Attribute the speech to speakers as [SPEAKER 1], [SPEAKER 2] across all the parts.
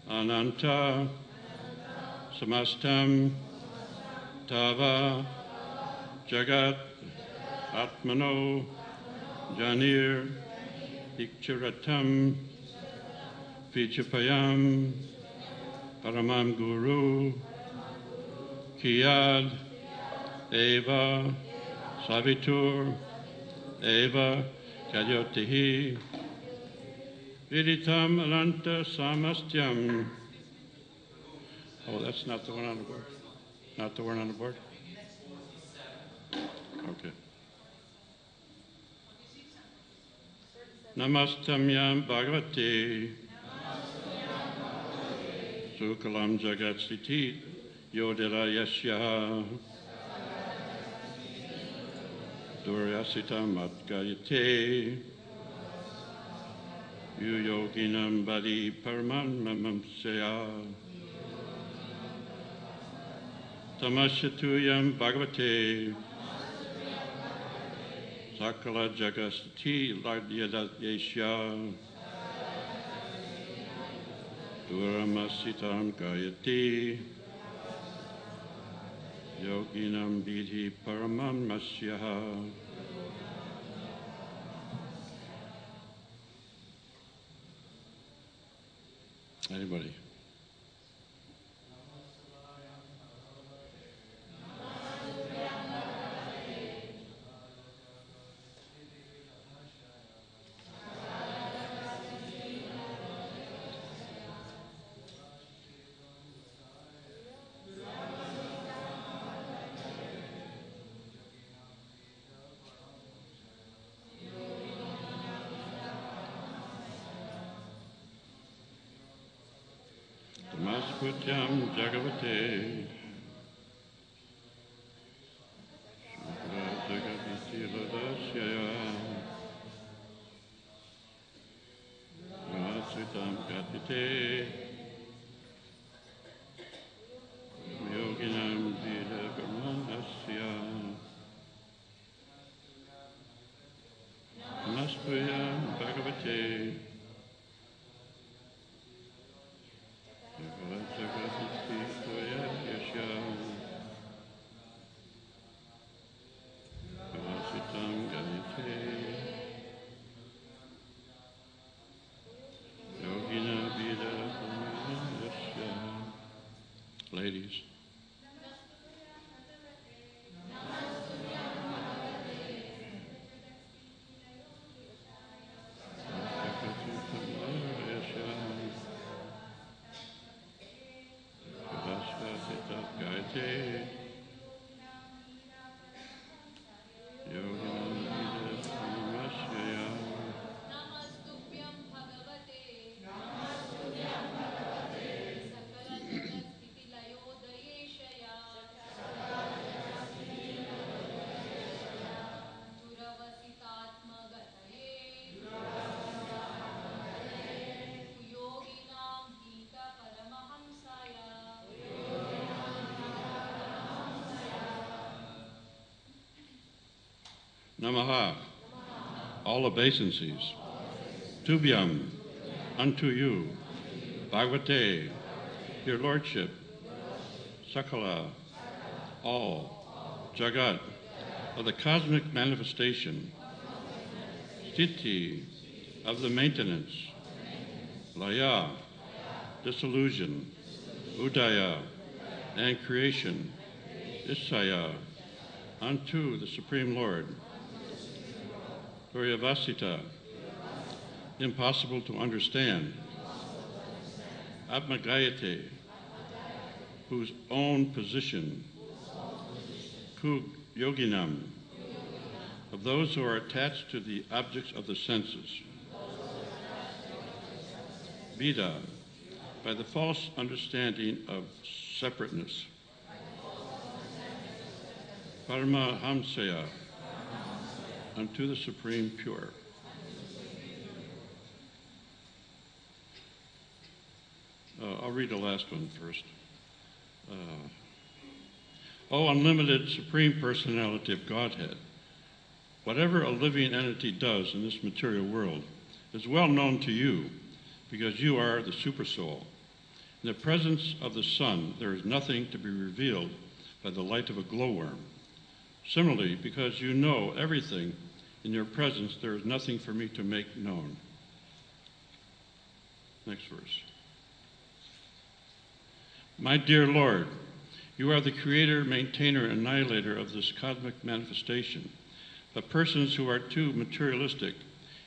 [SPEAKER 1] Ananta Samastam Tava Jagat Atmano Janir Ikcharatam Vichapayam Paramam Guru Kiyad Eva Savitur Eva Kadyotihi Viditam Alanta Samastyam. Oh, that's not the one on the board. Not the one on the board? Okay. Namastamyam Bhagavate Sukalam Jagat Siti Yodira Yasya Duryasitam Atgayate Yuyoginam Badi Paraman Mamamsaya Tamashatuyam Bhagavate Sakala Jagastiti Ladyadatesha Duramasitam Gayati Yoginam Vidhi Paramam Masyaha. Anybody? Namaskrityam Jagavate Shukra Jagavati Ladasya Namaskritam Gatite Yoginam Vida Brahmanasya Namaskrityam Bhagavate Ladies. Namaha, all obeisances, Tubhyam, unto you, Bhagavate, your lordship, Sakala, all, Jagat, of the cosmic manifestation, Sthiti, of the maintenance, Laya, dissolution, Udaya, and creation, Isaya, unto the Supreme Lord, Duryavasita, impossible to understand, Atmagayate, whose own position, Kug Yoginam, of those who are attached to the objects of the senses, Vida, by the false understanding of separateness, Paramahamsaya, unto the Supreme Pure. I'll read the last one first. O unlimited Supreme Personality of Godhead, whatever a living entity does in this material world is well known to you because you are the supersoul. In the presence of the sun, there is nothing to be revealed by the light of a glowworm. Similarly, because you know everything, in your presence there is nothing for me to make known. Next verse. My dear Lord, you are the creator, maintainer, and annihilator of this cosmic manifestation. But persons who are too materialistic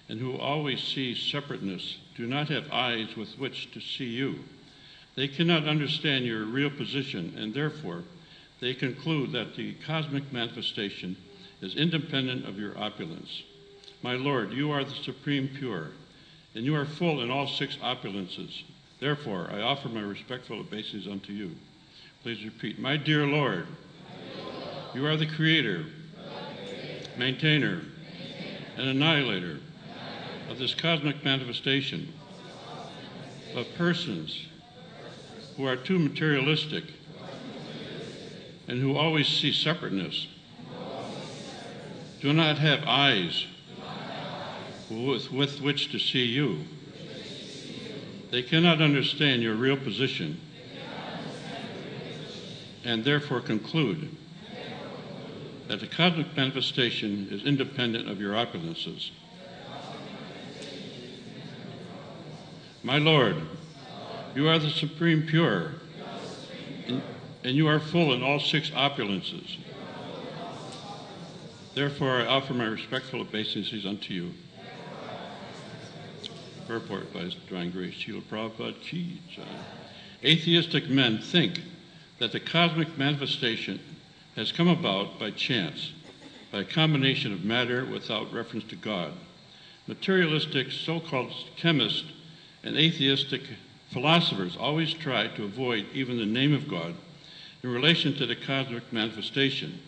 [SPEAKER 1] and who always see separateness do not have eyes with which to see you. They cannot understand your real position, and therefore they conclude that the cosmic manifestation is independent of your opulence. My Lord, you are the supreme pure, and you are full in all 6 opulences. Therefore, I offer my respectful obeisance unto you. Please repeat. My dear Lord, you are the creator, maintainer, and annihilator of this cosmic manifestation. But persons who are too materialistic and who always see separateness do not have eyes with which to see you. They cannot understand your real position and therefore conclude that the cosmic manifestation is independent of your opulences. My Lord, you are the supreme pure, and you are full in all 6 opulences. Therefore, I offer my respectful obeisances unto you. Purport by His Divine Grace, Srila Prabhupada Ki Jai. Atheistic men think that the cosmic manifestation has come about by chance, by a combination of matter without reference to God. Materialistic so-called chemists and atheistic philosophers always try to avoid even the name of God in relation to the cosmic manifestation.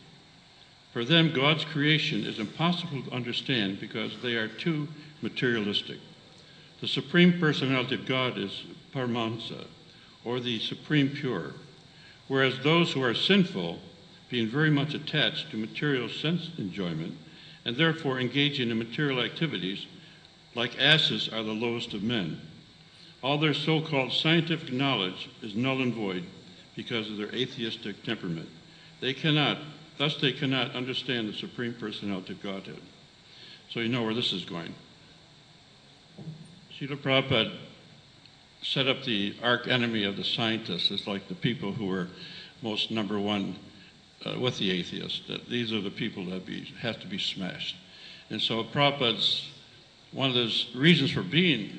[SPEAKER 1] For them, God's creation is impossible to understand because they are too materialistic. The Supreme Personality of God is Paramahansa, or the Supreme Pure, whereas those who are sinful, being very much attached to material sense enjoyment, and therefore engaging in material activities, like asses are the lowest of men. All their so-called scientific knowledge is null and void because of their atheistic temperament. Thus they cannot understand the Supreme Personality of Godhead. So you know where this is going. Srila Prabhupada set up the arch enemy of the scientists as like the people who were most number one with the atheists, that these are the people that have to be smashed. And so Prabhupada's, one of his reasons for being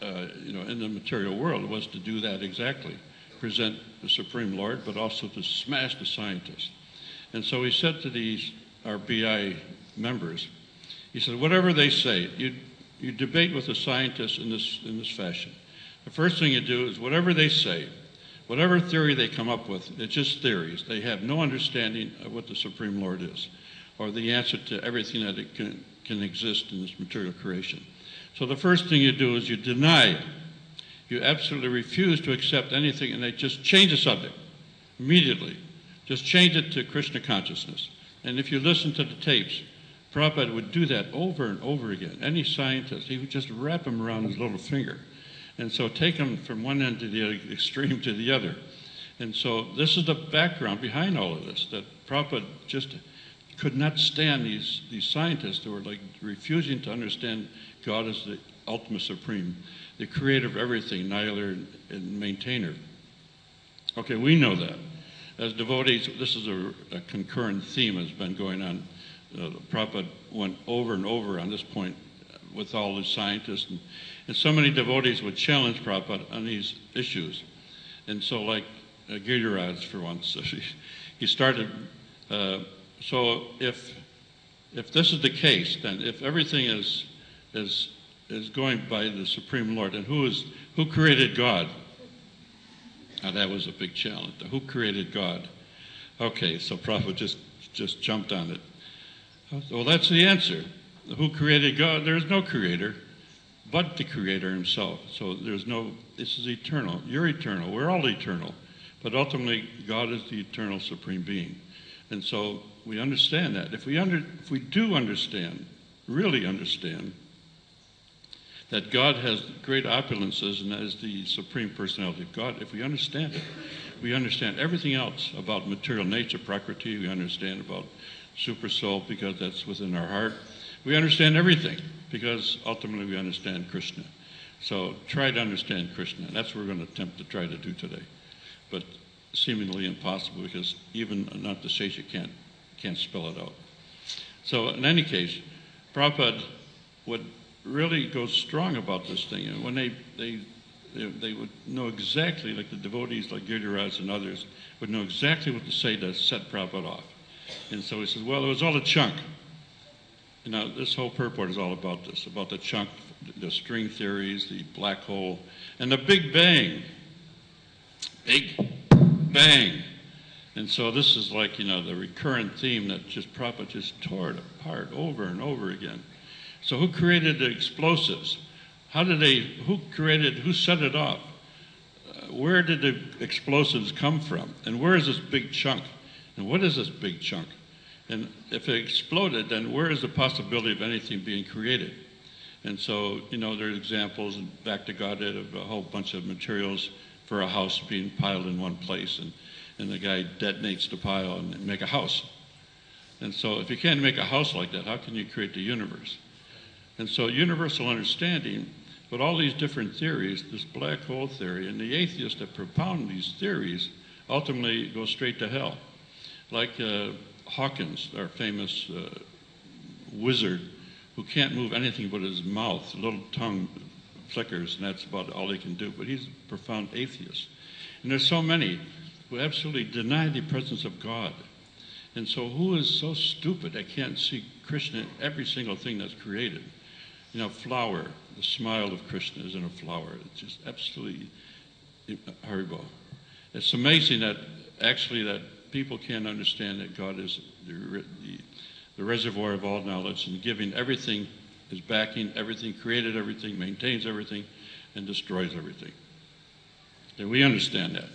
[SPEAKER 1] in the material world was to do that exactly, present the Supreme Lord, but also to smash the scientists. And so he said to our BI members, he said, whatever they say, you debate with the scientists in this fashion. The first thing you do is whatever they say, whatever theory they come up with, it's just theories. They have no understanding of what the Supreme Lord is, or the answer to everything that it can exist in this material creation. So the first thing you do is you deny. You absolutely refuse to accept anything, and they just change the subject immediately. Just change it to Krishna consciousness. And if you listen to the tapes, Prabhupada would do that over and over again. Any scientist, he would just wrap him around his little finger. And so take him from one end to the extreme to the other. And so this is the background behind all of this, that Prabhupada just could not stand these scientists who were like refusing to understand God as the ultimate supreme, the creator of everything, annihilator and maintainer. Okay, we know that. As devotees, this is a concurrent theme that's been going on. Prabhupada went over and over on this point with all the scientists, and so many devotees would challenge Prabhupada on these issues. And so like Giriraj, for once, he started, so if this is the case, then if everything is going by the Supreme Lord, and who created God? Now that was a big challenge. Who created God? Okay, so Prabhupada just jumped on it. Well, that's the answer. Who created God? There is no creator but the Creator himself. So this is eternal. You're eternal. We're all eternal. But ultimately, God is the eternal supreme being. And so we understand that. If we do understand, really understand, that God has great opulences and is the supreme personality of God. If we understand it, we understand everything else about material nature, prakriti. We understand about super soul because that's within our heart. We understand everything because ultimately we understand Krishna. So try to understand Krishna. That's what we're going to attempt to try to do today. But seemingly impossible because even not the sage can't spell it out. So in any case, Prabhupada would really go strong about this thing. And when they would know exactly, like the devotees like Giriraj and others, would know exactly what to say to set Prabhupada off. And so he says, well, it was all a chunk. You know, this whole purport is all about this, about the chunk, the string theories, the black hole, and the Big Bang. Big Bang. And so this is like, you know, the recurrent theme that just Prabhupada just tore it apart over and over again. So who created the explosives? Who set it off? Where did the explosives come from? And where is this big chunk? And what is this big chunk? And if it exploded, then where is the possibility of anything being created? And so, you know, there are examples, back to Godhead, of a whole bunch of materials for a house being piled in one place. And the guy detonates the pile and make a house. And so if you can't make a house like that, how can you create the universe? And so universal understanding, but all these different theories, this black hole theory, and the atheists that propound these theories ultimately go straight to hell. Like Hawkins, our famous wizard, who can't move anything but his mouth, little tongue flickers, and that's about all he can do. But he's a profound atheist. And there's so many who absolutely deny the presence of God. And so who is so stupid that can't see Krishna in every single thing that's created? You know, flower, the smile of Krishna is in a flower. It's just absolutely horrible. It's amazing that actually that people can't understand that God is the reservoir of all knowledge and giving everything, is backing everything, created everything, maintains everything, and destroys everything. And we understand that.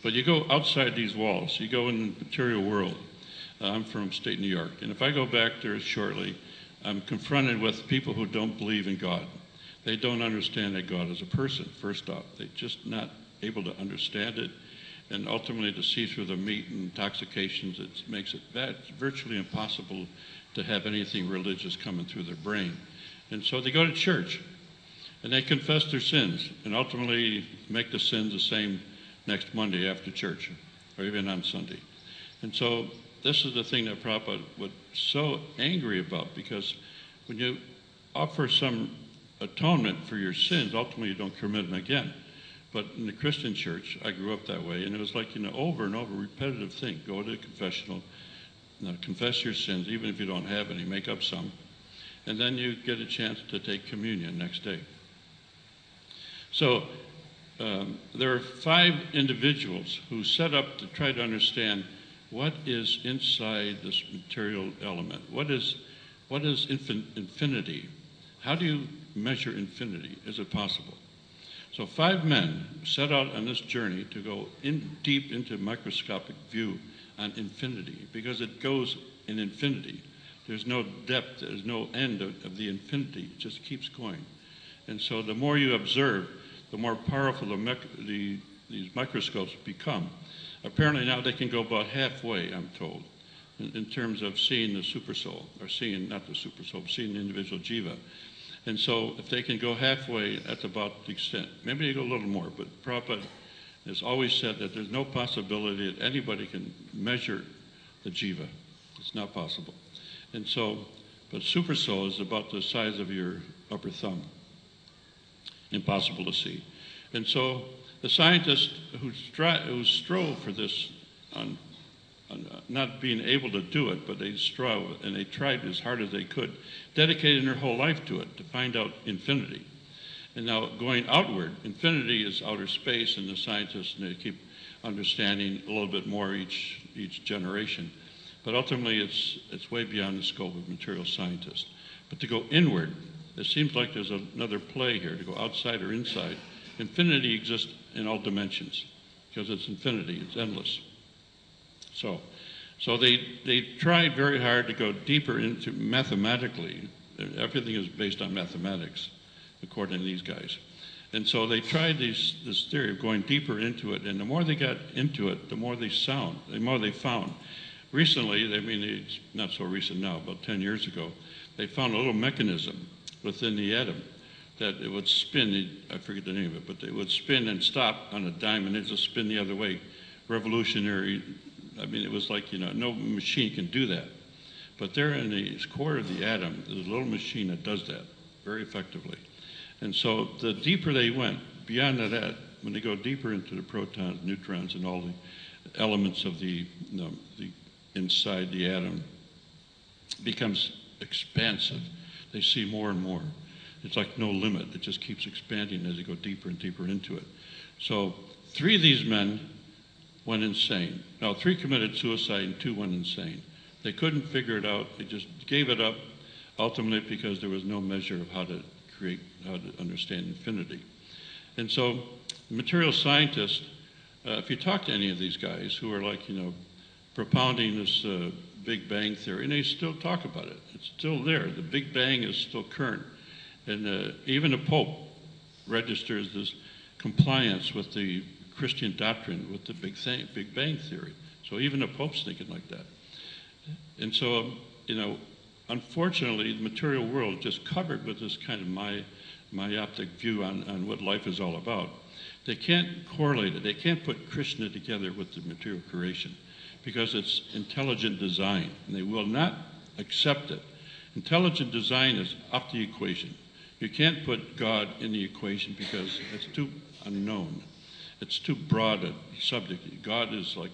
[SPEAKER 1] But you go outside these walls, you go in the material world. I'm from upstate New York, and if I go back there shortly, I'm confronted with people who don't believe in God. They don't understand that God is a person, first off. They're just not able to understand it. And ultimately to see through the meat and intoxications, it makes it virtually impossible to have anything religious coming through their brain. And so they go to church, and they confess their sins, and ultimately make the sins the same next Monday after church, or even on Sunday. And so this is the thing that Prabhupada was so angry about, because when you offer some atonement for your sins, ultimately you don't commit them again. But in the Christian church, I grew up that way, and it was like, you know, over and over, repetitive thing. Go to the confessional, confess your sins, even if you don't have any, make up some, and then you get a chance to take communion next day. So there are 5 individuals who set up to try to understand what is inside this material element. What is infinity? How do you measure infinity? Is it possible? So 5 men set out on this journey to go deep into microscopic view on infinity, because it goes in infinity. There's no depth, there's no end of the infinity. It just keeps going. And so the more you observe, the more powerful these microscopes become. Apparently now they can go about halfway, I'm told, in terms of seeing the supersoul, or seeing, not the supersoul, seeing the individual jiva. And so if they can go halfway, that's about the extent. Maybe they go a little more, but Prabhupada has always said that there's no possibility that anybody can measure the jiva. It's not possible. And so, but supersoul is about the size of your upper thumb. Impossible to see. And so the scientists who strove for this, on not being able to do it, but they strove and they tried as hard as they could, dedicated their whole life to it, to find out infinity. And now going outward, infinity is outer space, and the scientists, and they keep understanding a little bit more each generation. But ultimately it's way beyond the scope of material scientists. But to go inward, it seems like there's another play here, to go outside or inside. Infinity exists in all dimensions, because it's infinity, it's endless. So they tried very hard to go deeper into mathematically. Everything is based on mathematics. according to these guys. And so they tried this theory of going deeper into it, and the more they got into it, the more they found. Recently, it's not so recent now, about 10 years ago, they found a little mechanism within the atom that it would spin, I forget the name of it, but it would spin and stop on a dime, and it just spin the other way. Revolutionary. It was like, no machine can do that. But there in the core of the atom, there's a little machine that does that very effectively. And so the deeper they went, beyond that, when they go deeper into the protons, neutrons, and all the elements of the inside the atom, becomes expansive. They see more and more. It's like no limit. It just keeps expanding as they go deeper and deeper into it. So 3 of these men went insane. Now 3 committed suicide and 2 went insane. They couldn't figure it out. They just gave it up, ultimately because there was no measure of how to understand infinity. And so material scientists, if you talk to any of these guys who are like, propounding this Big Bang theory, and they still talk about it. It's still there. The Big Bang is still current. And even the Pope registers this compliance with the Christian doctrine with the Big Bang theory. So even the Pope's thinking like that. And so, unfortunately, the material world is just covered with this kind of myopic view on what life is all about. They can't correlate it. They can't put Krishna together with the material creation because it's intelligent design, and they will not accept it. Intelligent design is off the equation. You can't put God in the equation because it's too unknown. It's too broad a subject. God is like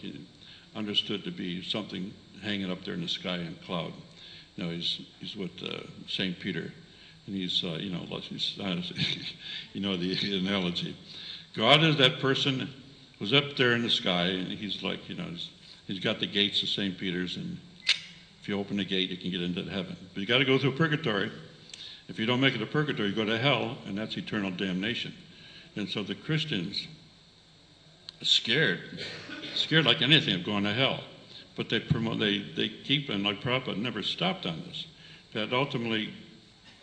[SPEAKER 1] understood to be something hanging up there in the sky in a cloud. He's with St. Peter, and he's, the analogy. God is that person who's up there in the sky, and he's like, he's got the gates of St. Peter's, and if you open the gate, you can get into heaven. But you got to go through purgatory. If you don't make it to purgatory, you go to hell, and that's eternal damnation. And so the Christians are scared like anything of going to hell. But they keep, and like Prabhupada never stopped on this, that ultimately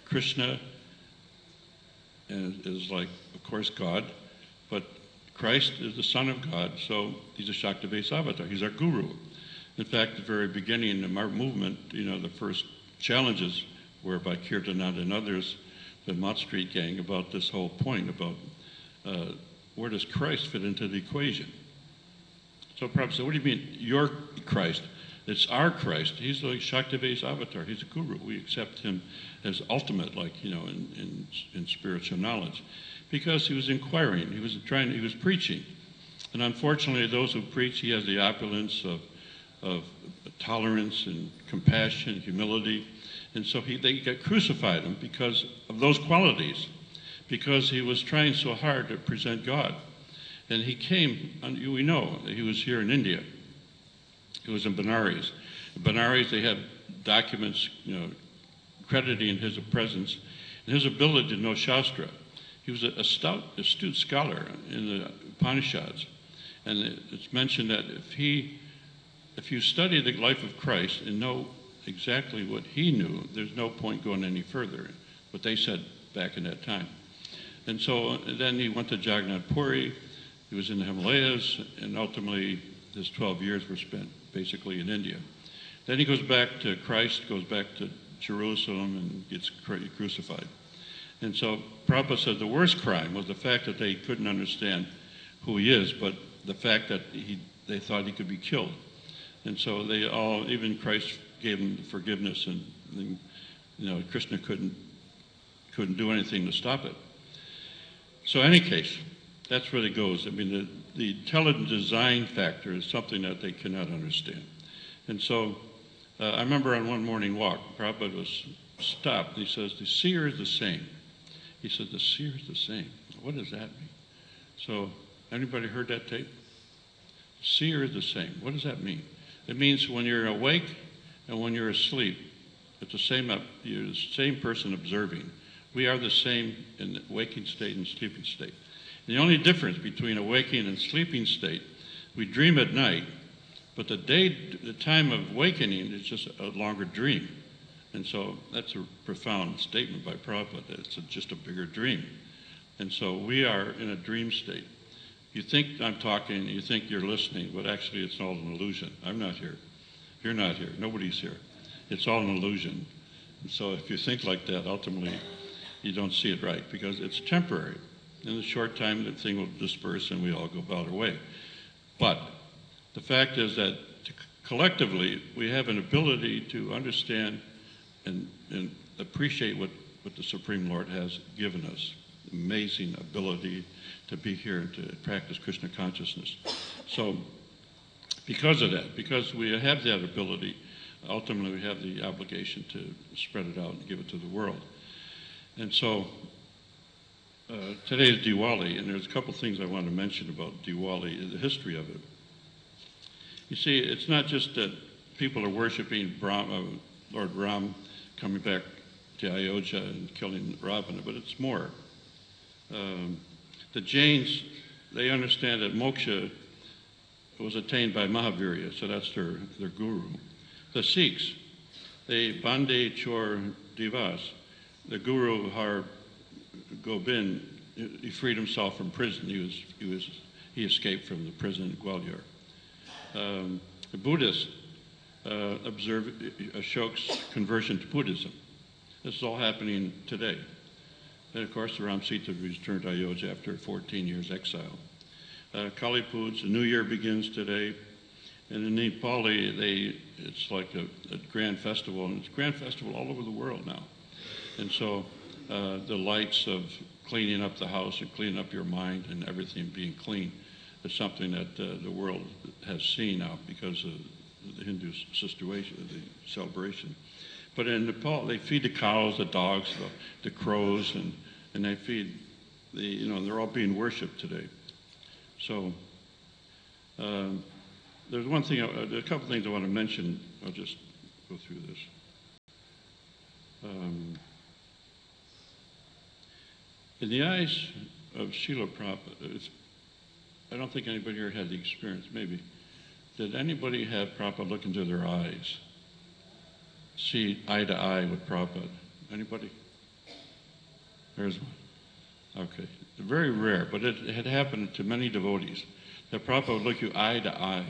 [SPEAKER 1] Krishna is like, of course, God, but Christ is the Son of God, so he's a Shakti-based avatar. He's our guru. In fact, the very beginning of our movement, the first challenges were by Kirtananda and others, the Mott Street gang, about this whole point about where does Christ fit into the equation? So Prabhupada said, what do you mean, your Christ? It's our Christ. He's like Shakti-based avatar. He's a guru. We accept him as ultimate, like, in spiritual knowledge. Because he was inquiring, he was preaching. And unfortunately, those who preach, he has the opulence of tolerance and compassion, humility. And so they got crucified him because of those qualities, because he was trying so hard to present God. And he came, we know that he was here in India. He was in Benares. In Benares, they had documents, crediting his presence and his ability to know Shastra. He was astute scholar in the Upanishads. And it's mentioned that if you study the life of Christ and know exactly what he knew, there's no point going any further, what they said back in that time. And so then he went to Jagannath Puri. He was in the Himalayas, and ultimately his 12 years were spent basically in India. Then he goes back to Christ, goes back to Jerusalem, and gets crucified. And so Prabhupada said the worst crime was the fact that they couldn't understand who he is, but the fact that they thought he could be killed. And so even Christ gave him forgiveness, and Krishna couldn't do anything to stop it. So in any case, that's where it goes. I mean, the intelligent design factor is something that they cannot understand. And so I remember on one morning walk, Prabhupada was stopped. He says, the seer is the same. He said, the seer is the same. What does that mean? So anybody heard that tape? Seer is the same. What does that mean? It means when you're awake and when you're asleep, it's the same, you're the same person observing. We are the same in the waking state and sleeping state. The only difference between a waking and sleeping state, we dream at night, but the time of awakening is just a longer dream. And so that's a profound statement by Prabhupada. It's just a bigger dream. And so we are in a dream state. You think I'm talking, you think you're listening, but actually it's all an illusion. I'm not here. You're not here. Nobody's here. It's all an illusion. And so if you think like that, ultimately you don't see it right, because it's temporary. In a short time, the thing will disperse and we all go about our way. But the fact is that collectively, we have an ability to understand and appreciate what the Supreme Lord has given us. Amazing ability to be here and to practice Krishna consciousness. So because of that, because we have that ability, ultimately we have the obligation to spread it out and give it to the world. And so today is Diwali, and there's a couple things I want to mention about Diwali, the history of it. You see, it's not just that people are worshiping Lord Ram coming back to Ayodhya and killing Ravana, but it's more. The Jains, they understand that moksha was attained by Mahavirya, so that's their guru. The Sikhs, they Bande Chor Divas, the guru Har Gobind, he freed himself from prison. He escaped from the prison in Gwalior. The Buddhists observe Ashoka's conversion to Buddhism. This is all happening today. And of course, Ram Sita returned to Ayodhya after 14 years exile. Kali Puja, the New Year begins today. And in Nepali, it's like a grand festival, and it's a grand festival all over the world now. And so the lights of cleaning up the house and cleaning up your mind and everything being clean is something that the world has seen now because of the Hindu situation, the celebration. But in Nepal, they feed the cows, the dogs, the crows, and they feed they're all being worshipped today. So there's one thing, a couple things I want to mention. I'll just go through this. In the eyes of Srila Prabhupada, I don't think anybody here had the experience, maybe. Did anybody have Prabhupada look into their eyes? See eye to eye with Prabhupada? Anybody? There's one. Okay. Very rare, but it had happened to many devotees. That Prabhupada would look you eye to eye,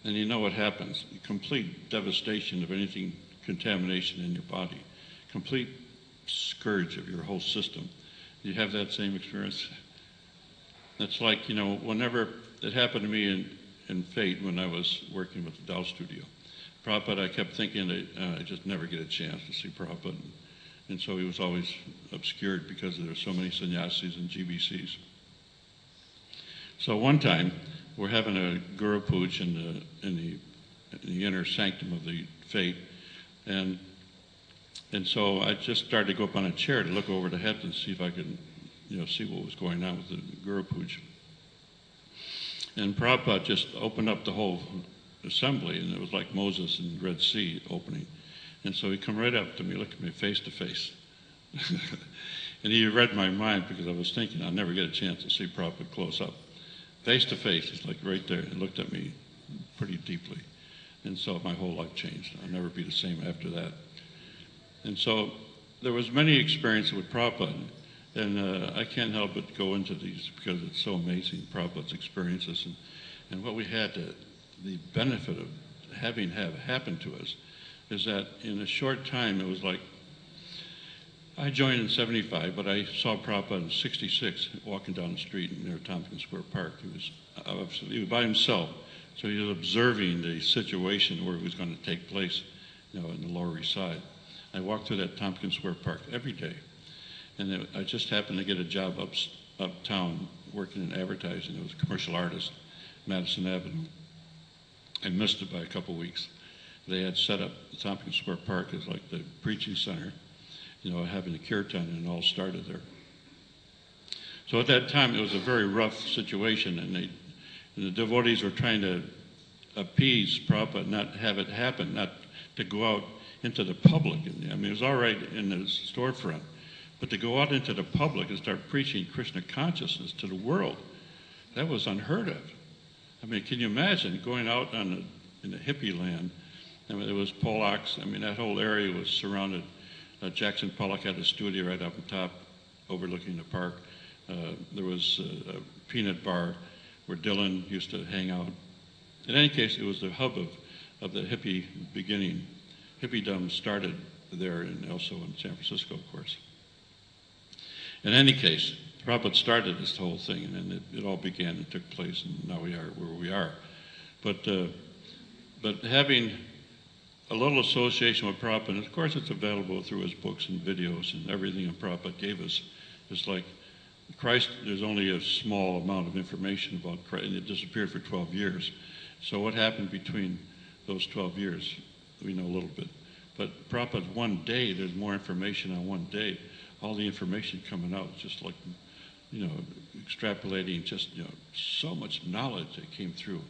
[SPEAKER 1] and you know what happens. Complete devastation of anything, contamination in your body. Complete scourge of your whole system. You have that same experience? It's like, whenever it happened to me in Fate when I was working with the Tao Studio. Prabhupada, I kept thinking that I just never get a chance to see Prabhupada. And so he was always obscured because there were so many sannyasis and GBCs. So one time, we're having a Guru Puja in the inner sanctum of the Fate. And so I just started to go up on a chair to look over the head and see if I could, see what was going on with the Guru Puja. And Prabhupada just opened up the whole assembly, and it was like Moses in the Red Sea opening. And so he come right up to me, looked at me face to face. And he read my mind because I was thinking I'll never get a chance to see Prabhupada close up. Face to face, he's like right there. He looked at me pretty deeply. And so my whole life changed. I'll never be the same after that. And so there was many experiences with Prabhupada, and I can't help but go into these because it's so amazing, Prabhupada's experiences, and what we had the benefit of having happened to us is that in a short time, it was like, I joined in 75, but I saw Prabhupada in 66 walking down the street near Tompkins Square Park. He was by himself, so he was observing the situation where it was going to take place, in the Lower East Side. I walked through that Tompkins Square Park every day, and I just happened to get a job uptown working in advertising. It was a commercial artist, Madison Avenue. I missed it by a couple weeks. They had set up the Tompkins Square Park as like the preaching center, having a kirtan, and it all started there. So at that time, it was a very rough situation, and the devotees were trying to appease Prabhupada, not have it happen, not to go out into the public. I mean, it was all right in the storefront, but to go out into the public and start preaching Krishna consciousness to the world, that was unheard of. I mean, can you imagine going out in the hippie land I mean, there was Pollock's. I mean, that whole area was surrounded. Jackson Pollock had a studio right up on top, overlooking the park. There was a peanut bar where Dylan used to hang out. In any case, it was the hub of the hippie beginning. Hippiedom started there and also in San Francisco, of course. In any case, Prabhupada started this whole thing, and then it all began and took place, and now we are where we are. But having a little association with Prabhupada, and of course it's available through his books and videos and everything that Prabhupada gave us. It's like Christ, there's only a small amount of information about Christ, and it disappeared for 12 years. So what happened between those 12 years, we know a little bit. But Prabhupada, one day, there's more information on one day. All the information coming out, just like, extrapolating, just, so much knowledge that came through,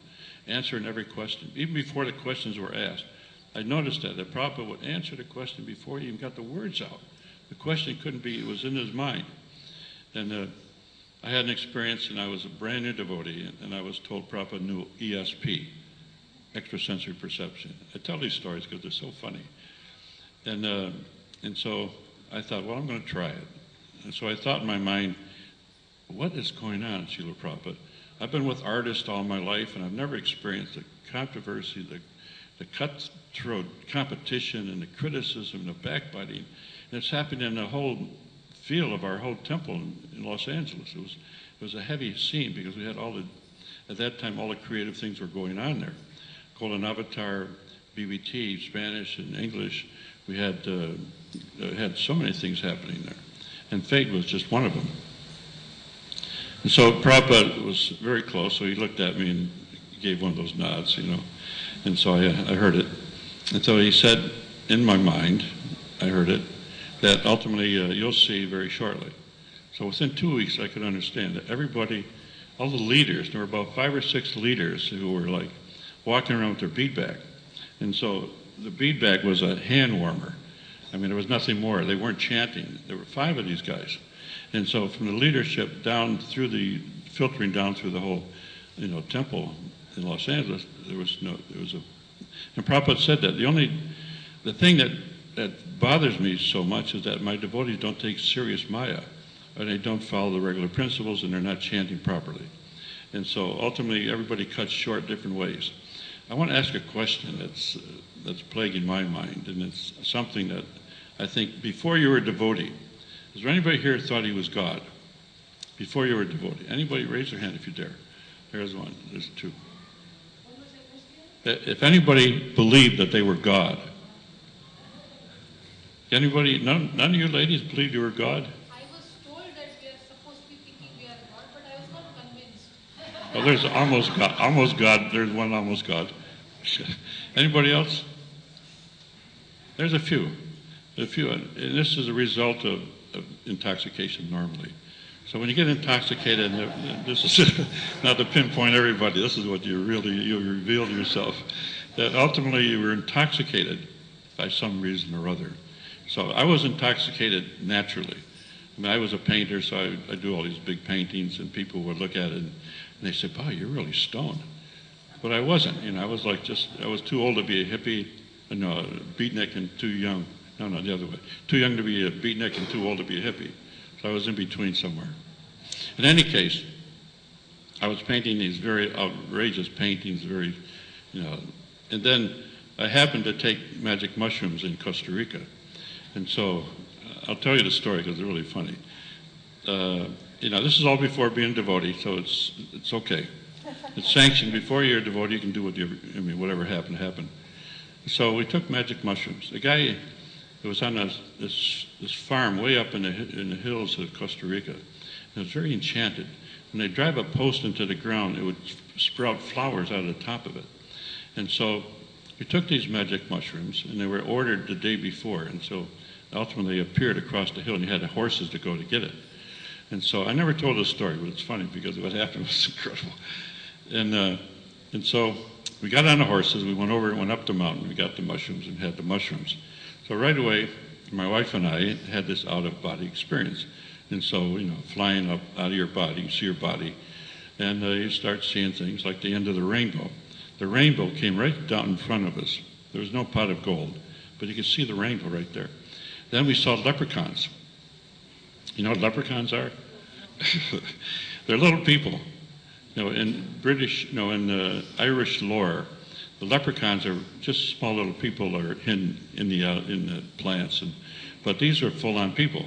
[SPEAKER 1] answering every question, even before the questions were asked. I noticed that Prabhupada would answer the question before he even got the words out. The question couldn't be, it was in his mind. And I had an experience, and I was a brand new devotee, and I was told Prabhupada knew ESP, extrasensory perception. I tell these stories because they're so funny. And so I thought, well, I'm going to try it. And so I thought in my mind, what is going on, Srila Prabhupada? I've been with artists all my life, and I've never experienced the controversy, the cutthroat competition, and the criticism, the backbiting. And it's happened in the whole field of our whole temple in Los Angeles. It was a heavy scene because we had at that time, all the creative things were going on there. Golden Avatar, BBT, Spanish and English. We had so many things happening there. And Fate was just one of them. And so Prabhupada was very close, so he looked at me and gave one of those nods, And so I heard it. And so he said, in my mind, I heard it, that ultimately you'll see very shortly. So within 2 weeks, I could understand that everybody, all the leaders, there were about 5 or 6 leaders who were like walking around with their bead bag. And so the bead bag was a hand warmer. I mean, there was nothing more. They weren't chanting. There were 5 of these guys. And so from the leadership down through filtering down through the whole, temple in Los Angeles, and Prabhupada said that. The thing that bothers me so much is that my devotees don't take serious Maya, or they don't follow the regular principles, and they're not chanting properly. And so ultimately, everybody cuts short different ways. I want to ask a question that's plaguing my mind, and it's something that I think before you were a devotee, is there anybody here who thought he was God? Before you were a devotee? Anybody? Raise their hand if you dare. There's one. There's 2. If anybody believed that they were God, anybody? None of you ladies believed you were God?
[SPEAKER 2] I was told that we are supposed to be thinking we are God, but I was not convinced.
[SPEAKER 1] Well, there's almost God. Almost God. There's one almost God. Anybody else? There's a few. And this is a result of intoxication normally. So when you get intoxicated, and this is not to pinpoint everybody, this is what you reveal to yourself, that ultimately you were intoxicated by some reason or other. So I was intoxicated naturally. I mean, I was a painter, so I do all these big paintings, and people would look at it, and they said, "Wow, you're really stoned." But I wasn't. I was I was too old to be a hippie, a beatnik, and too young. No, the other way. Too young to be a beatnik and too old to be a hippie. So I was in between somewhere. In any case, I was painting these very outrageous paintings, and then I happened to take magic mushrooms in Costa Rica. And so I'll tell you the story because it's really funny. This is all before being a devotee, so it's okay. It's sanctioned. Before you're a devotee, you can do whatever happened to happen. So we took magic mushrooms. The guy was on this farm way up in the hills of Costa Rica. It was very enchanted. When they drive a post into the ground, it would sprout flowers out of the top of it. And so we took these magic mushrooms, and they were ordered the day before. And so ultimately they appeared across the hill, and you had the horses to go to get it. And so I never told this story, but it's funny because what happened was incredible. And so we got on the horses, we went over and went up the mountain, we got the mushrooms and had the mushrooms. So right away, my wife and I had this out-of-body experience. And so, flying up out of your body, you see your body, and you start seeing things like the end of the rainbow. The rainbow came right down in front of us. There was no pot of gold, but you could see the rainbow right there. Then we saw leprechauns. You know what leprechauns are? They're little people. You know, in British, no, in Irish lore, the leprechauns are just small little people that are hidden in the plants, but these are full-on people.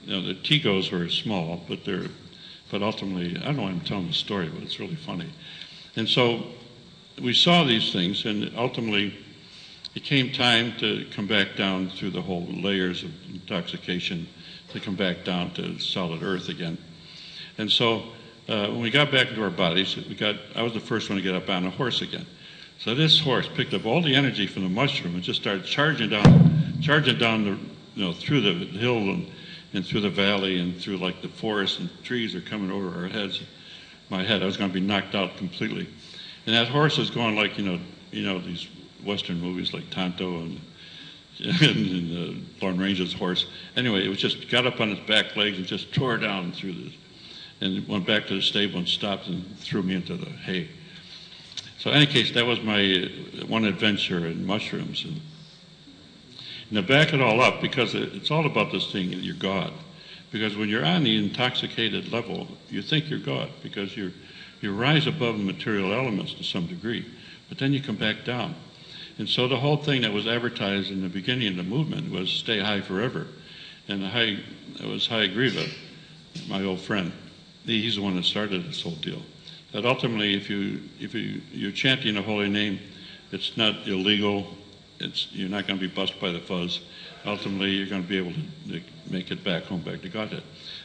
[SPEAKER 1] You know, the Tigos were small, but ultimately, I don't know why I'm telling the story, but it's really funny. And so we saw these things, and ultimately, it came time to come back down through the whole layers of intoxication to come back down to solid earth again. And so when we got back into our bodies, I was the first one to get up on a horse again. So this horse picked up all the energy from the mushroom and just started charging down the, you know, through the hill and through the valley and through like the forest, and trees are coming over our heads. My head, I was going to be knocked out completely. And that horse was going like, you know these Western movies like Tonto and Lone Ranger's horse. Anyway, it was just got up on its back legs and just tore down through this, and went back to the stable and stopped and threw me into the hay. So in any case, that was my one adventure in mushrooms. And to back it all up, because it's all about this thing, you're God. Because when you're on the intoxicated level, you think you're God, because you rise above the material elements to some degree, but then you come back down. And so the whole thing that was advertised in the beginning of the movement was stay high forever. And it was High Griva, my old friend. He's the one that started this whole deal. That ultimately, if you're chanting a holy name, it's not illegal. You're not going to be busted by the fuzz. Ultimately, you're going to be able to make it back home, back to Godhead.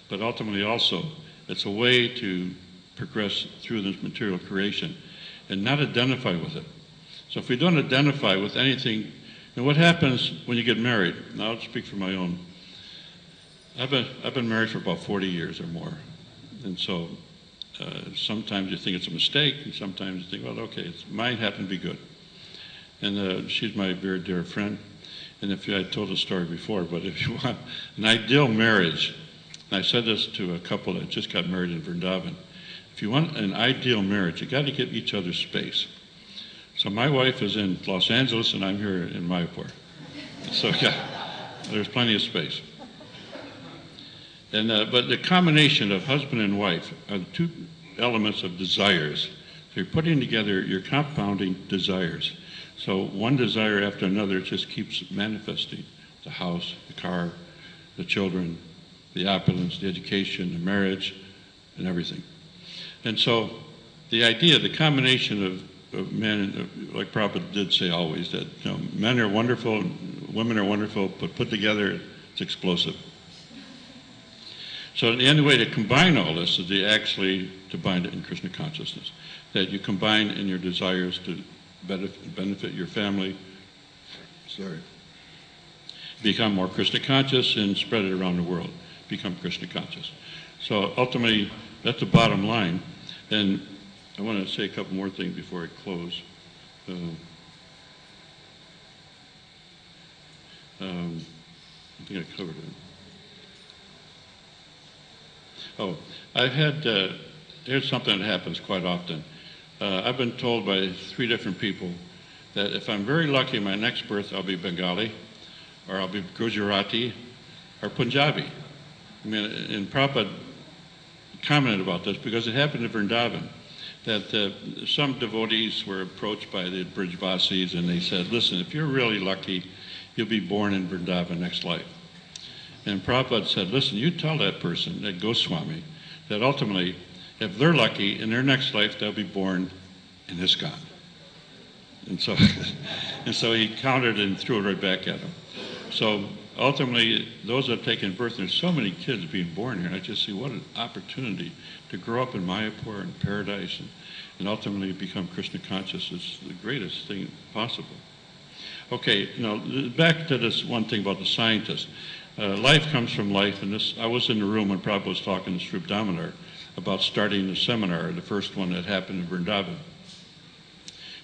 [SPEAKER 1] But ultimately, also, it's a way to progress through this material creation and not identify with it. So if we don't identify with anything, and what happens when you get married? Now I'll speak for my own. I've been married for about 40 years or more, and so sometimes you think it's a mistake, and sometimes you think, well, okay, mine happened to be good. And she's my very dear friend. And I told the story before, but if you want an ideal marriage, and I said this to a couple that just got married in Vrindavan, if you want an ideal marriage, you got to give each other space. So my wife is in Los Angeles, and I'm here in Mayapur. So yeah, there's plenty of space. And but the combination of husband and wife are the two elements of desires. So you're putting together, you're compounding desires. So one desire after another just keeps manifesting. The house, the car, the children, the opulence, the education, the marriage, and everything. And so the idea, the combination of men, like Prabhupada did say always, that men are wonderful, women are wonderful, but put together, it's explosive. So the only way to combine all this is to bind it in Krishna consciousness. That you combine in your desires to benefit your family, become more Krishna conscious and spread it around the world. Become Krishna conscious. So ultimately, that's the bottom line. And I want to say a couple more things before I close. I think I covered it. Oh, here's something that happens quite often. I've been told by 3 different people that if I'm very lucky in my next birth, I'll be Bengali, or I'll be Gujarati, or Punjabi. I mean, and Prabhupada commented about this because it happened in Vrindavan, that some devotees were approached by the Brijvasis, and they said, listen, if you're really lucky, you'll be born in Vrindavan next life. And Prabhupada said, listen, you tell that person, that Goswami, that ultimately, if they're lucky, in their next life, they'll be born in ISKCON. And so he countered and threw it right back at him. So ultimately, those that have taken birth, there's so many kids being born here, and I just see what an opportunity to grow up in Mayapur and paradise and ultimately become Krishna conscious is the greatest thing possible. Okay, now back to this one thing about the scientists. Life comes from life, and I was in the room when Prabhupada was talking to Srup Damodar about starting the seminar, the first one that happened in Vrindavan,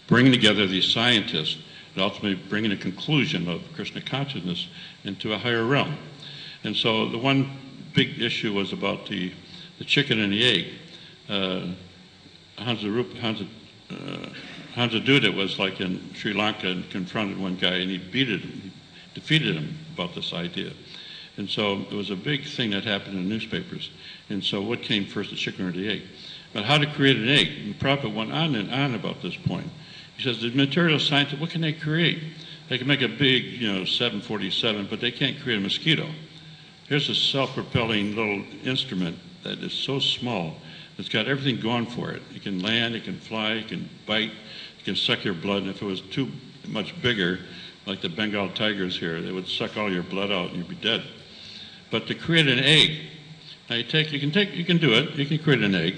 [SPEAKER 1] bringing together these scientists and ultimately bringing a conclusion of Krishna consciousness into a higher realm. And so the one big issue was about the Hansaduta was like in Sri Lanka and confronted one guy and he defeated him about this idea. And so it was a big thing that happened in the newspapers. And so what came first, the chicken or the egg? But how to create an egg? And the Prabhupada went on and on about this point. He says, the material scientists, what can they create? They can make a big, 747, but they can't create a mosquito. Here's a self-propelling little instrument that is so small. It's got everything going for it. It can land, it can fly, it can bite, it can suck your blood. And if it was too much bigger, like the Bengal tigers here, they would suck all your blood out and you'd be dead. But to create an egg, now you can do it. You can create an egg.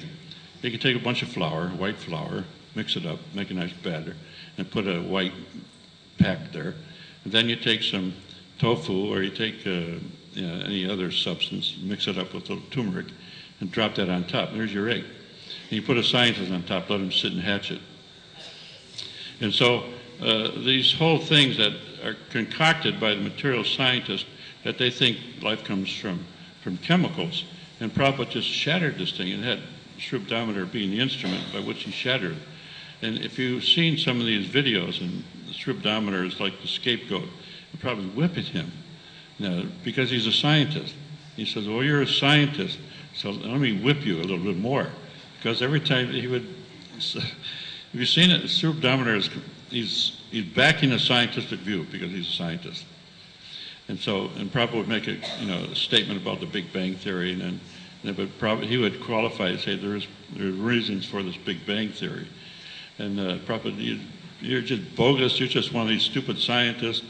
[SPEAKER 1] You can take a bunch of flour, white flour, mix it up, make a nice batter, and put a white pack there. And then you take some tofu, or you take any other substance, mix it up with a little turmeric, and drop that on top. There's your egg. And you put a scientist on top, let him sit and hatch it. And so these whole things that are concocted by the material scientists, that they think life comes from chemicals. And Prabhupada just shattered this thing and had Srubdamodar being the instrument by which he shattered it. And if you've seen some of these videos, and Srubdamodar is like the scapegoat, you're probably whipping him because he's a scientist. He says, well, you're a scientist, so let me whip you a little bit more. Because every time he would, have you seen it? Srubdamodar he's backing a scientific view because he's a scientist. And Prabhupada would make a statement about the Big Bang Theory, and he would qualify and say there are reasons for this Big Bang Theory. And Prabhupada, you're just bogus. You're just one of these stupid scientists.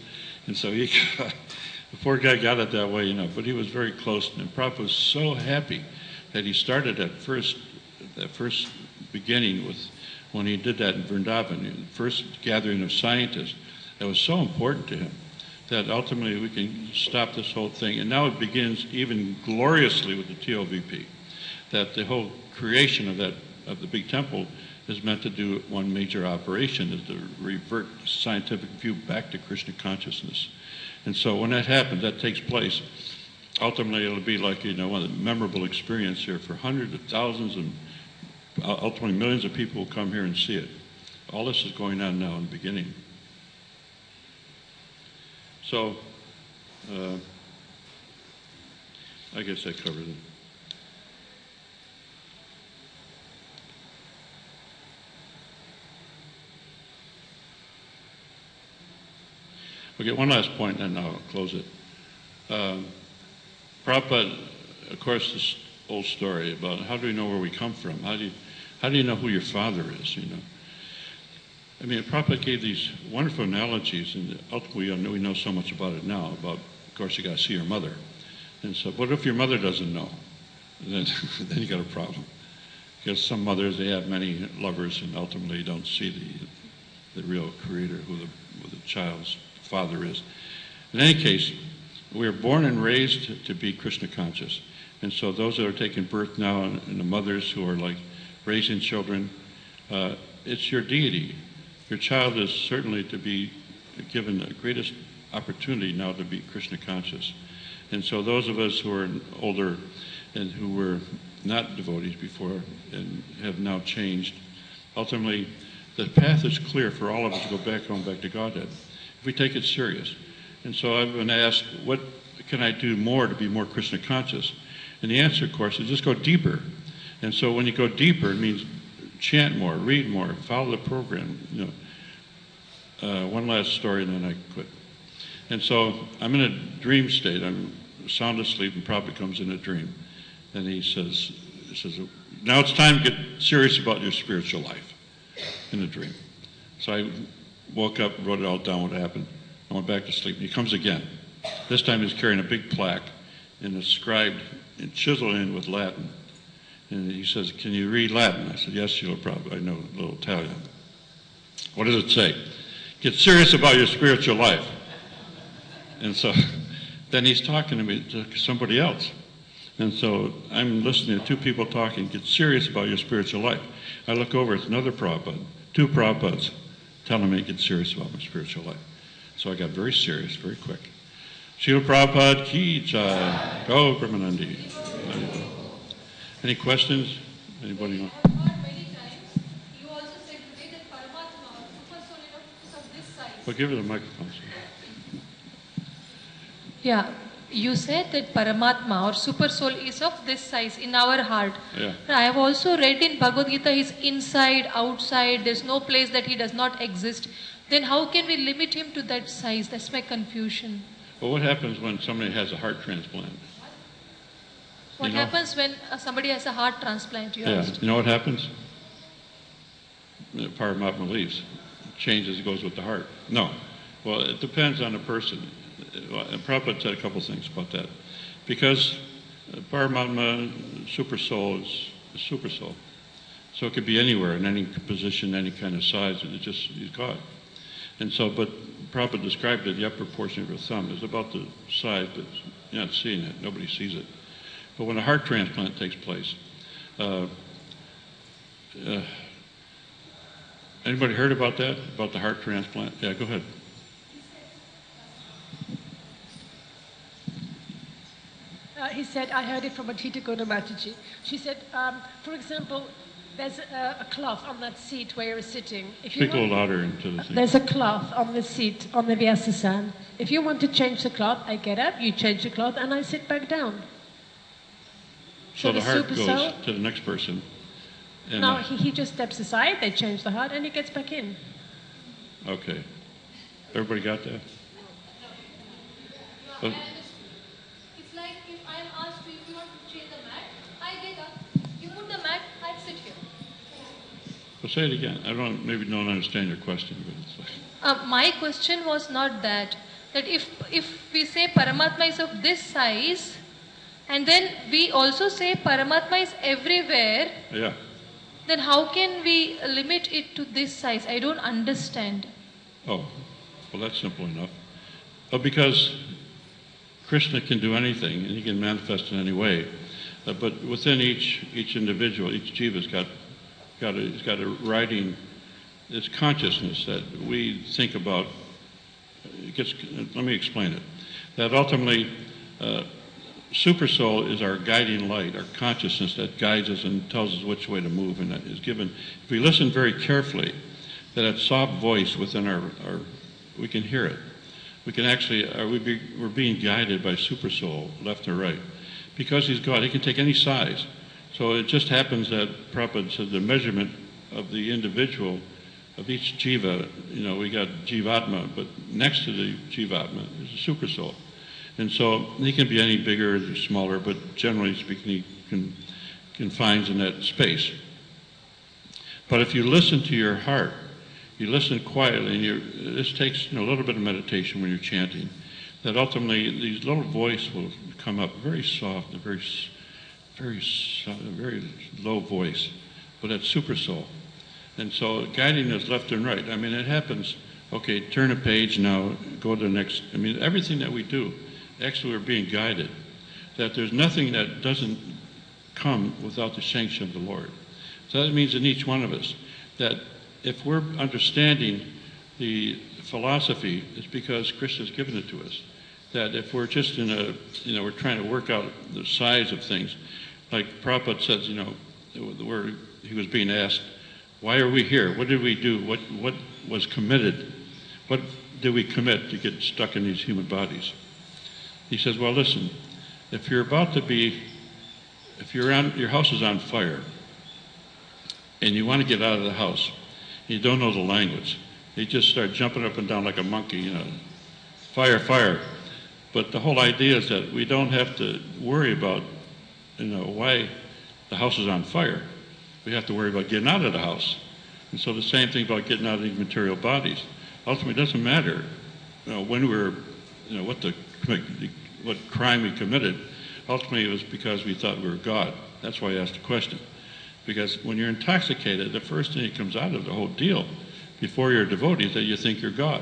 [SPEAKER 1] And so the poor guy got it that way, But he was very close, and Prabhupada was so happy that he started that first beginning with when he did that in Vrindavan, the first gathering of scientists. That was so important to him, that ultimately we can stop this whole thing. And now it begins even gloriously with the TOVP, that the whole creation of the big temple is meant to do one major operation, is to revert scientific view back to Krishna consciousness. And so when that happens, that takes place, ultimately it'll be like, one of the memorable experience here for hundreds of thousands and ultimately millions of people will come here and see it. All this is going on now in the beginning. So, I guess I covered it. Okay, one last point and I'll close it. Prabhupada, of course, this old story about how do we know where we come from? How do you know who your father is, I mean, Prabhupada gave these wonderful analogies, and ultimately we know so much about it now, of course, you got to see your mother. And so, what if your mother doesn't know? Then you got a problem. Because some mothers, they have many lovers and ultimately don't see the real creator, who the child's father is. In any case, we are born and raised to be Krishna conscious. And so those that are taking birth now and the mothers who are like raising children, it's your deity. Your child is certainly to be given the greatest opportunity now to be Krishna conscious. And so those of us who are older and who were not devotees before and have now changed, ultimately the path is clear for all of us to go back home, back to Godhead, if we take it serious. And so I've been asked, what can I do more to be more Krishna conscious? And the answer, of course, is just go deeper. And so when you go deeper, it means chant more, read more, follow the program. One last story and then I quit. And so I'm in a dream state. I'm sound asleep and probably comes in a dream. And he says, now it's time to get serious about your spiritual life, in a dream. So I woke up, wrote it all down, what happened. I went back to sleep. And he comes again. This time he's carrying a big plaque and inscribed and chiseled in with Latin. And he says, can you read Latin? I said, yes, Srila Prabhupada, I know a little Italian. What does it say? Get serious about your spiritual life. And so then he's talking to me, to somebody else. And so I'm listening to two people talking, get serious about your spiritual life. I look over, it's another Prabhupada, two Prabhupads telling me to get serious about my spiritual life. So I got very serious, very quick. Srila Prabhupada ki jai, go Brahmanandi. Any questions? Anybody know?
[SPEAKER 2] I have heard many times. You also said today that Paramatma,
[SPEAKER 1] Well, give her the microphone. Sir.
[SPEAKER 3] Yeah, you said that Paramatma or Super Soul is of this size in our heart.
[SPEAKER 1] Yeah.
[SPEAKER 3] I have also read in Bhagavad Gita he's inside, outside, there's no place that he does not exist. Then how can we limit him to that size? That's my confusion.
[SPEAKER 1] Well, what happens when somebody has a heart transplant?
[SPEAKER 3] What happens when somebody has a heart transplant? You asked.
[SPEAKER 1] You know what happens? Paramatma leaves. Changes, goes with the heart. No. Well, it depends on the person. Prabhupada said a couple things about that. Because Paramatma, Super Soul, is a Super Soul. So it could be anywhere, in any position, any kind of size. He's God. And so, but Prabhupada described it, the upper portion of your thumb is about the size, but you're not seeing it. Nobody sees it. But when a heart transplant takes place, anybody heard about that? About the heart transplant? Yeah, go ahead.
[SPEAKER 4] He said, I heard it from Atita Gunamataji. She said, for example, there's a cloth on that seat where you're sitting. If you
[SPEAKER 1] Speak a little louder into the thing.
[SPEAKER 4] There's a cloth on the seat, on the Vyasasan. If you want to change the cloth, I get up, you change the cloth, and I sit back down.
[SPEAKER 1] So the heart goes to the next person. And
[SPEAKER 4] no, he just steps aside, they change the heart, and he gets back in.
[SPEAKER 1] Okay. Everybody got that?
[SPEAKER 2] No, it's like if I am asked to, if you want to change the mat, I get up, you put the mat, I sit here.
[SPEAKER 1] Well, say it again. I maybe don't understand your question, but it's like...
[SPEAKER 3] My question was not that if we say Paramatma is of this size, and then we also say Paramatma is everywhere,
[SPEAKER 1] yeah.
[SPEAKER 3] Then how can we limit it to this size? I don't understand.
[SPEAKER 1] Oh, well, that's simple enough. Because Krishna can do anything, and he can manifest in any way. But within each individual, each jiva's got a writing, this consciousness that we think about. Let me explain it. That ultimately, Super Soul is our guiding light, our consciousness that guides us and tells us which way to move, and that is given. If we listen very carefully, that soft voice within our we can hear it. We can actually, we're being guided by Super Soul, left or right. Because he's God, he can take any size. So it just happens that Prabhupada said the measurement of the individual, of each jiva, we got jivatma, but next to the jivatma is a Super Soul. And so he can be any bigger or smaller, but generally speaking, he confines in that space. But if you listen to your heart, you listen quietly, and this takes a little bit of meditation when you're chanting, that ultimately these little voice will come up very soft, a very low voice, but that's Super Soul. And so guiding us left and right. I mean, it happens, okay, turn a page now, go to the next. I mean, everything that we do, actually we're being guided. That there's nothing that doesn't come without the sanction of the Lord. So that means in each one of us that if we're understanding the philosophy, it's because Krishna's given it to us. That if we're just we're trying to work out the size of things, like Prabhupada says, where he was being asked, why are we here? What did we do? What was committed? What did we commit to get stuck in these human bodies? He says, well, listen, if your house is on fire, and you want to get out of the house, you don't know the language. You just start jumping up and down like a monkey, fire, fire. But the whole idea is that we don't have to worry about, why the house is on fire. We have to worry about getting out of the house. And so the same thing about getting out of these material bodies. Ultimately, it doesn't matter, when we're, what crime we committed. Ultimately, it was because we thought we were God. That's why I asked the question. Because when you're intoxicated, the first thing that comes out of the whole deal, before you're a devotee, is that you think you're God.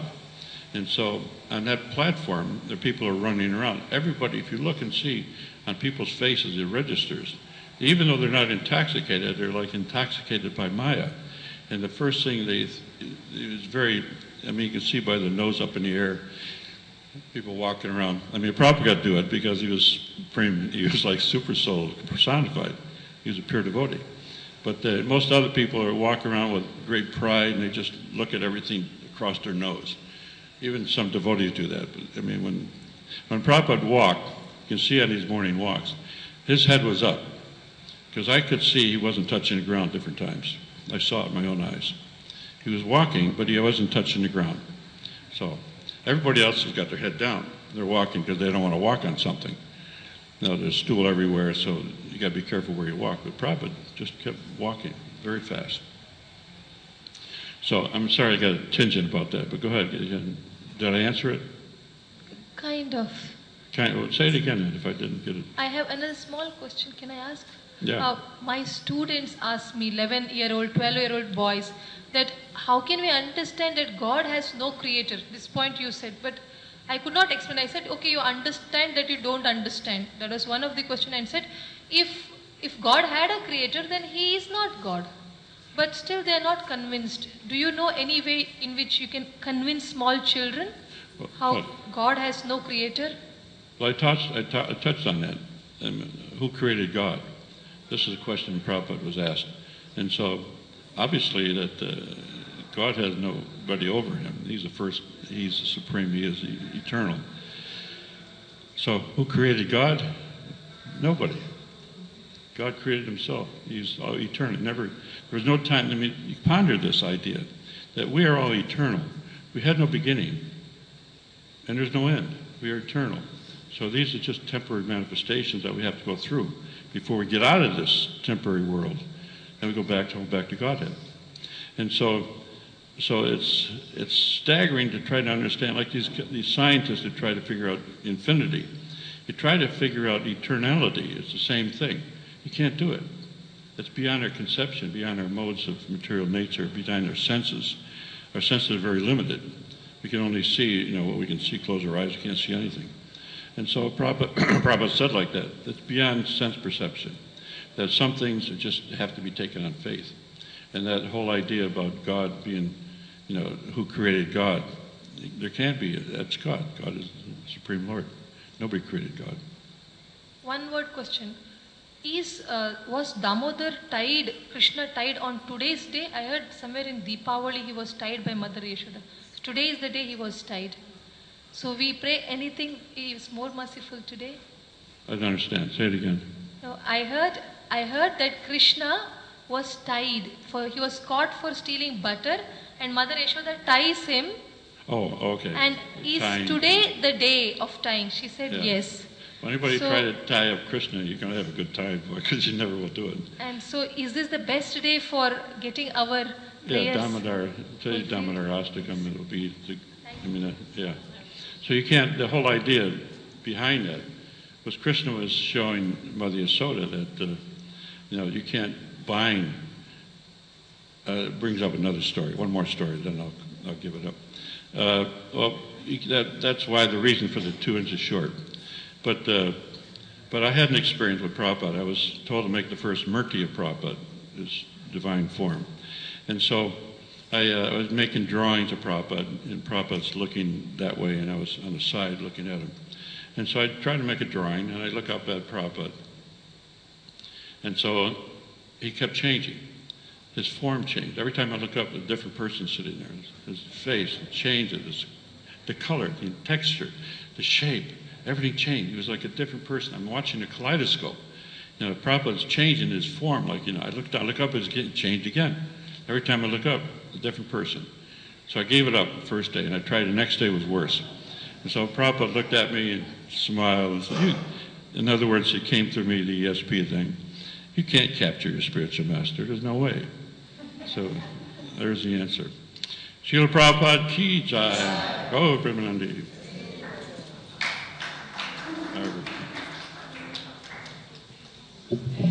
[SPEAKER 1] And so on that platform, the people are running around. Everybody, if you look and see on people's faces, it registers. Even though they're not intoxicated, they're like intoxicated by Maya. And the first thing it was very, you can see by the nose up in the air, people walking around. Prabhupada got to do it because he was like Super Soul personified. He was a pure devotee. But most other people are walking around with great pride, and they just look at everything across their nose. Even some devotees do that. But, I mean, when Prabhupada walked, you can see on these morning walks, his head was up. Because I could see he wasn't touching the ground different times. I saw it with my own eyes. He was walking, but he wasn't touching the ground. So everybody else has got their head down. They're walking because they don't want to walk on something. There's stool everywhere, so you got to be careful where you walk. But Prabhupada just kept walking very fast. So I'm sorry I got a tangent about that, but go ahead. Did I answer it?
[SPEAKER 3] Kind of.
[SPEAKER 1] Say it again if I didn't get it.
[SPEAKER 3] I have another small question. Can I ask?
[SPEAKER 1] Yeah.
[SPEAKER 3] My students ask me, 11-year-old, 12-year-old boys, that how can we understand that God has no creator? This point you said, but I could not explain. I said, okay, you understand that you don't understand. That was one of the questions. I said, if God had a creator, then he is not God. But still they are not convinced. Do you know any way in which you can convince small children how God has no creator?
[SPEAKER 1] Well, I touched on that. Who created God? This is a question Prabhupada was asked. And so, obviously, that God has nobody over him. He's the supreme, he is eternal. So, who created God? Nobody. God created himself. He's eternal. There was no time. I mean, you ponder this idea that we are all eternal. We had no beginning, and there's no end. We are eternal. So these are just temporary manifestations that we have to go through before we get out of this temporary world, and we go back to Godhead. And so it's staggering to try to understand, like these scientists that try to figure out infinity. You try to figure out eternality. It's the same thing. You can't do it. It's beyond our conception, beyond our modes of material nature, beyond our senses. Our senses are very limited. We can only see, what we can see, close our eyes, we can't see anything. And so Prabhupada said like that, it's beyond sense perception, that some things just have to be taken on faith. And that whole idea about God being, who created God, there can't be, that's God. God is the Supreme Lord. Nobody created God.
[SPEAKER 3] One word question. Was Damodar tied, Krishna tied on today's day? I heard somewhere in Deepavali he was tied by Mother Yashoda. Today is the day he was tied. So we pray anything, he is more merciful today?
[SPEAKER 1] I don't understand. Say it again.
[SPEAKER 3] No, I heard that Krishna was tied. He was caught for stealing butter, and Mother Yashoda ties him.
[SPEAKER 1] Oh, okay.
[SPEAKER 3] And is today the day of tying? She said yes.
[SPEAKER 1] When anybody try to tie up Krishna, you're going to have a good time because you never will do it.
[SPEAKER 3] And so is this the best day for getting our prayers?
[SPEAKER 1] Damodar, Damodar Astakam, it'll be, So you can't, the whole idea behind that was Krishna was showing Mother Yashoda that, you can't bind, brings up another story, one more story, then I'll give it up. That's why the reason for the 2 inches short. But I had an experience with Prabhupada. I was told to make the first murti of Prabhupada, his divine form. And so I was making drawings of Prabhupada, and Prabhupada's looking that way, and I was on the side looking at him. And so I tried to make a drawing, and I look up at Prabhupada. And so he kept changing. His form changed. Every time I look up, a different person sitting there. His face changes, the color, the texture, the shape. Everything changed. He was like a different person. I'm watching a kaleidoscope. Prabhupada's changing his form. Like, I look up, it's getting changed again. Every time I look up, a different person. So I gave it up the first day, and I tried. The next day was worse. And so Prabhupada looked at me and smiled and said, in other words, it came through me, the ESP thing. You can't capture your spiritual master. There's no way. So there's the answer. Srila Prabhupada ki jai. Go, Brahmanandi. Thank you.